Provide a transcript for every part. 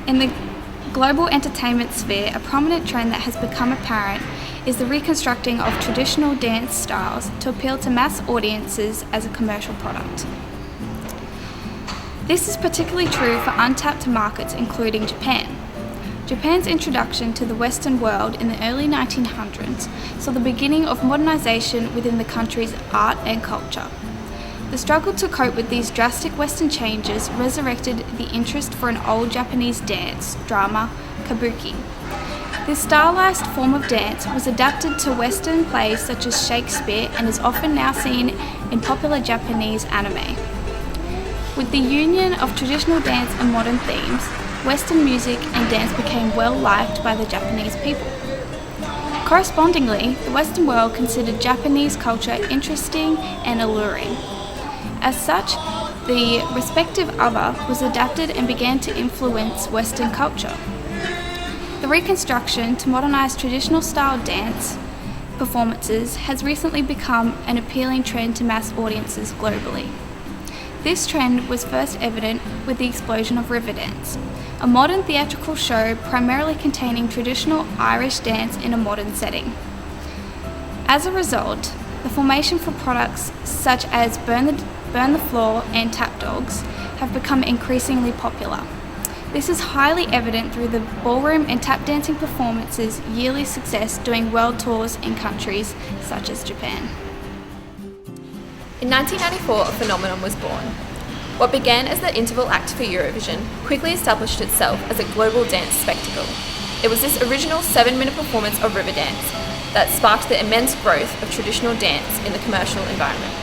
In the global entertainment sphere, a prominent trend that has become apparent is the reconstructing of traditional dance styles to appeal to mass audiences as a commercial product. This is particularly true for untapped markets including Japan. Japan's introduction to the Western world in the early 1900s saw the beginning of modernization within the country's art and culture. The struggle to cope with these drastic Western changes resurrected the interest for an old Japanese dance, drama, kabuki. This stylized form of dance was adapted to Western plays such as Shakespeare and is often now seen in popular Japanese anime. With the union of traditional dance and modern themes, Western music and dance became well liked by the Japanese people. Correspondingly, the Western world considered Japanese culture interesting and alluring. As such, the respective other was adapted and began to influence Western culture. The reconstruction to modernize traditional style dance performances has recently become an appealing trend to mass audiences globally. This trend was first evident with the explosion of Riverdance, a modern theatrical show primarily containing traditional Irish dance in a modern setting. As a result, the formation for products such as Burn the Floor and Tap Dogs have become increasingly popular. This is highly evident through the ballroom and tap dancing performances' yearly success doing world tours in countries such as Japan. In 1994, a phenomenon was born. What began as the interval act for Eurovision quickly established itself as a global dance spectacle. It was this original 7-minute performance of Riverdance that sparked the immense growth of traditional dance in the commercial environment.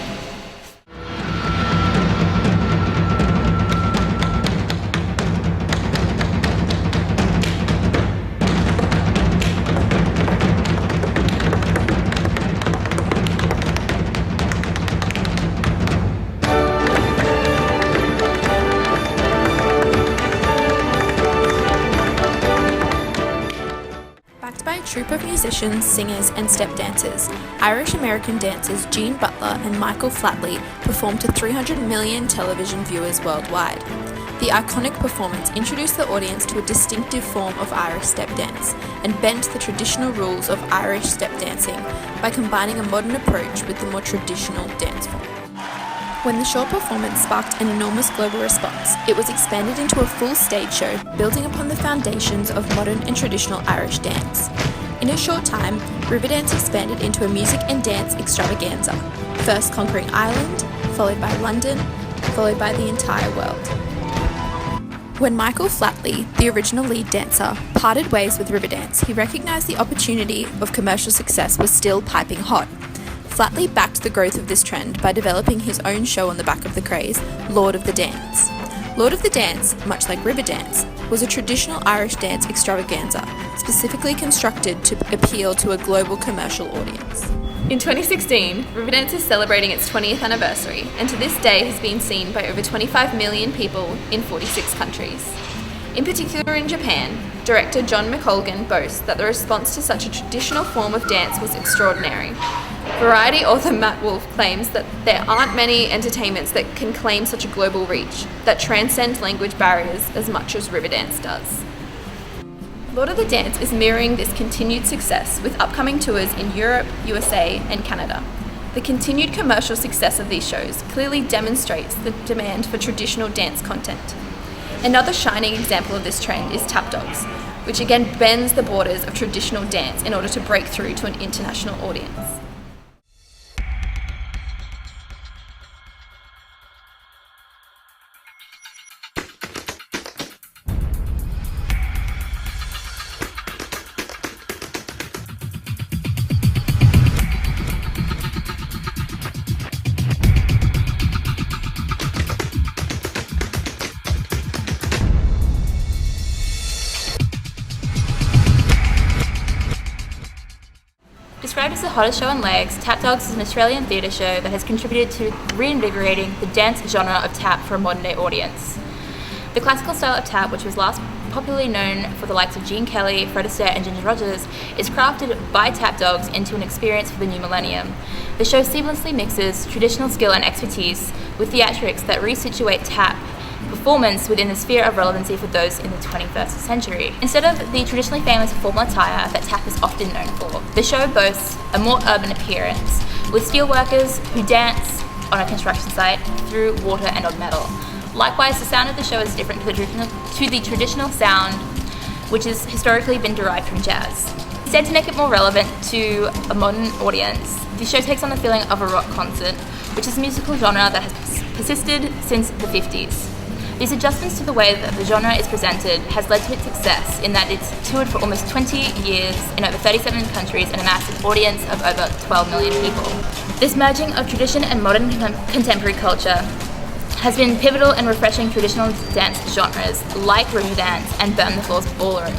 Troupe of musicians, singers and step dancers, Irish-American dancers Gene Butler and Michael Flatley performed to 300 million television viewers worldwide. The iconic performance introduced the audience to a distinctive form of Irish step dance and bent the traditional rules of Irish step dancing by combining a modern approach with the more traditional dance form. When the short performance sparked an enormous global response, it was expanded into a full stage show building upon the foundations of modern and traditional Irish dance. In a short time, Riverdance expanded into a music and dance extravaganza, first conquering Ireland, followed by London, followed by the entire world. When Michael Flatley, the original lead dancer, parted ways with Riverdance, he recognised the opportunity of commercial success was still piping hot. Flatley backed the growth of this trend by developing his own show on the back of the craze, Lord of the Dance. Lord of the Dance, much like Riverdance, was a traditional Irish dance extravaganza, specifically constructed to appeal to a global commercial audience. In 2016, Riverdance is celebrating its 20th anniversary, and to this day has been seen by over 25 million people in 46 countries. In particular in Japan, director John McColgan boasts that the response to such a traditional form of dance was extraordinary. Variety author Matt Wolf claims that there aren't many entertainments that can claim such a global reach, that transcend language barriers as much as Riverdance does. Lord of the Dance is mirroring this continued success with upcoming tours in Europe, USA, and Canada. The continued commercial success of these shows clearly demonstrates the demand for traditional dance content. Another shining example of this trend is Tap Dogs, which again bends the borders of traditional dance in order to break through to an international audience. Described as the hottest show on legs, Tap Dogs is an Australian theatre show that has contributed to reinvigorating the dance genre of tap for a modern day audience. The classical style of tap, which was last popularly known for the likes of Gene Kelly, Fred Astaire and Ginger Rogers, is crafted by Tap Dogs into an experience for the new millennium. The show seamlessly mixes traditional skill and expertise with theatrics that resituate tap performance within the sphere of relevancy for those in the 21st century. Instead of the traditionally famous formal attire that tap is often known for, the show boasts a more urban appearance, with steelworkers who dance on a construction site through water and on metal. Likewise, the sound of the show is different to the traditional sound, which has historically been derived from jazz. Instead, to make it more relevant to a modern audience, the show takes on the feeling of a rock concert, which is a musical genre that has persisted since the 50s. These adjustments to the way that the genre is presented has led to its success in that it's toured for almost 20 years in over 37 countries and amassed an audience of over 12 million people. This merging of tradition and modern contemporary culture has been pivotal in refreshing traditional dance genres like River Dance and Burn the Floor's ballroom,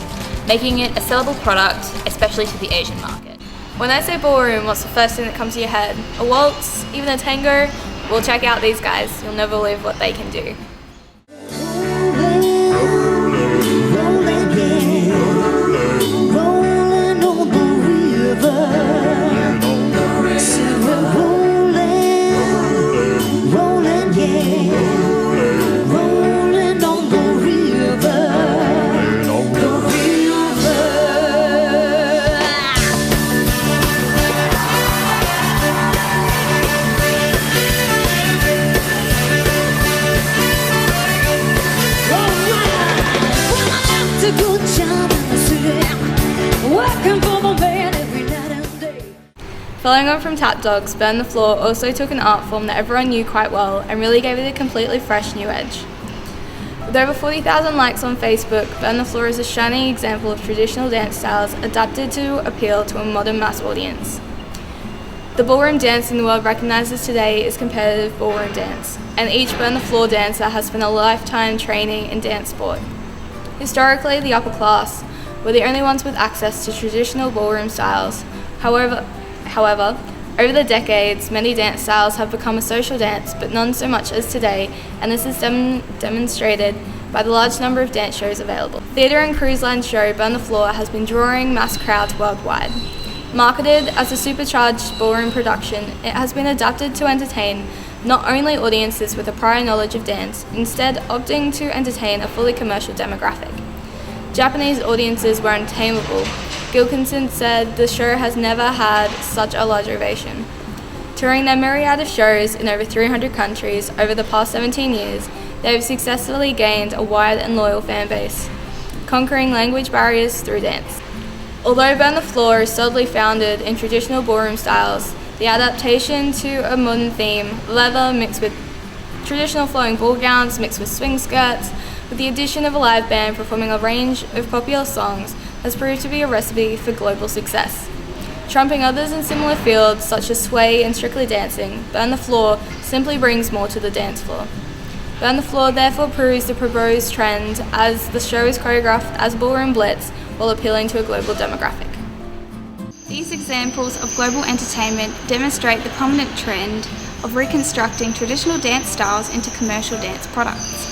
making it a sellable product, especially to the Asian market. When I say ballroom, what's the first thing that comes to your head? A waltz? Even a tango? Well, check out these guys. You'll never believe what they can do. Following on from Tap Dogs, Burn the Floor also took an art form that everyone knew quite well and really gave it a completely fresh new edge. With over 40,000 likes on Facebook, Burn the Floor is a shining example of traditional dance styles adapted to appeal to a modern mass audience. The ballroom dance in the world recognises today is competitive ballroom dance, and each Burn the Floor dancer has spent a lifetime training in dance sport. Historically, the upper class were the only ones with access to traditional ballroom styles. However, over the decades, many dance styles have become a social dance, but none so much as today, and this is demonstrated by the large number of dance shows available. Theatre and cruise line show Burn the Floor has been drawing mass crowds worldwide. Marketed as a supercharged ballroom production, it has been adapted to entertain not only audiences with a prior knowledge of dance, instead opting to entertain a fully commercial demographic. Japanese audiences were untamable. Gilkinson said the show has never had such a large ovation. Touring their myriad of shows in over 300 countries over the past 17 years, they have successfully gained a wide and loyal fan base, conquering language barriers through dance. Although Burn the Floor is solidly founded in traditional ballroom styles, the adaptation to a modern theme, leather mixed with traditional flowing ball gowns mixed with swing skirts, with the addition of a live band performing a range of popular songs, has proved to be a recipe for global success. Trumping others in similar fields such as sway and strictly dancing, Burn the Floor simply brings more to the dance floor. Burn the Floor therefore proves the proposed trend as the show is choreographed as a ballroom blitz while appealing to a global demographic. These examples of global entertainment demonstrate the prominent trend of reconstructing traditional dance styles into commercial dance products.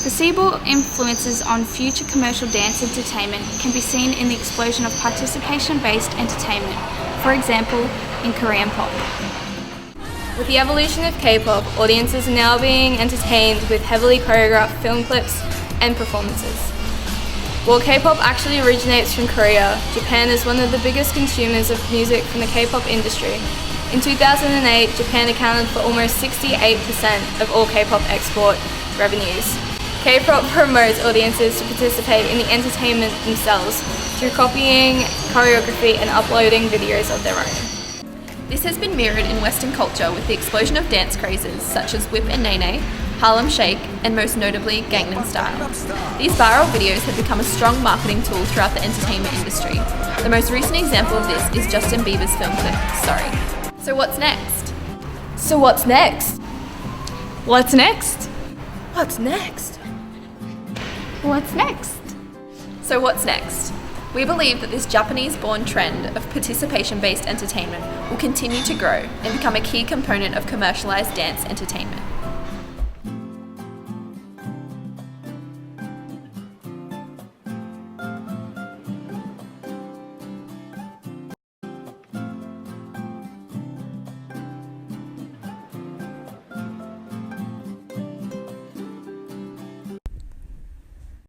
Foreseeable influences on future commercial dance entertainment can be seen in the explosion of participation-based entertainment, for example, in Korean pop. With the evolution of K-pop, audiences are now being entertained with heavily choreographed film clips and performances. While K-pop actually originates from Korea, Japan is one of the biggest consumers of music from the K-pop industry. In 2008, Japan accounted for almost 68% of all K-pop export revenues. K-pop promotes audiences to participate in the entertainment themselves through copying choreography and uploading videos of their own. This has been mirrored in Western culture with the explosion of dance crazes such as Whip and Nae, Harlem Shake, and most notably Gangnam Style. These viral videos have become a strong marketing tool throughout the entertainment industry. The most recent example of this is Justin Bieber's film clip, Sorry. So what's next? So what's next? What's next? What's next? What's next? So what's next? We believe that this Japanese-born trend of participation-based entertainment will continue to grow and become a key component of commercialized dance entertainment.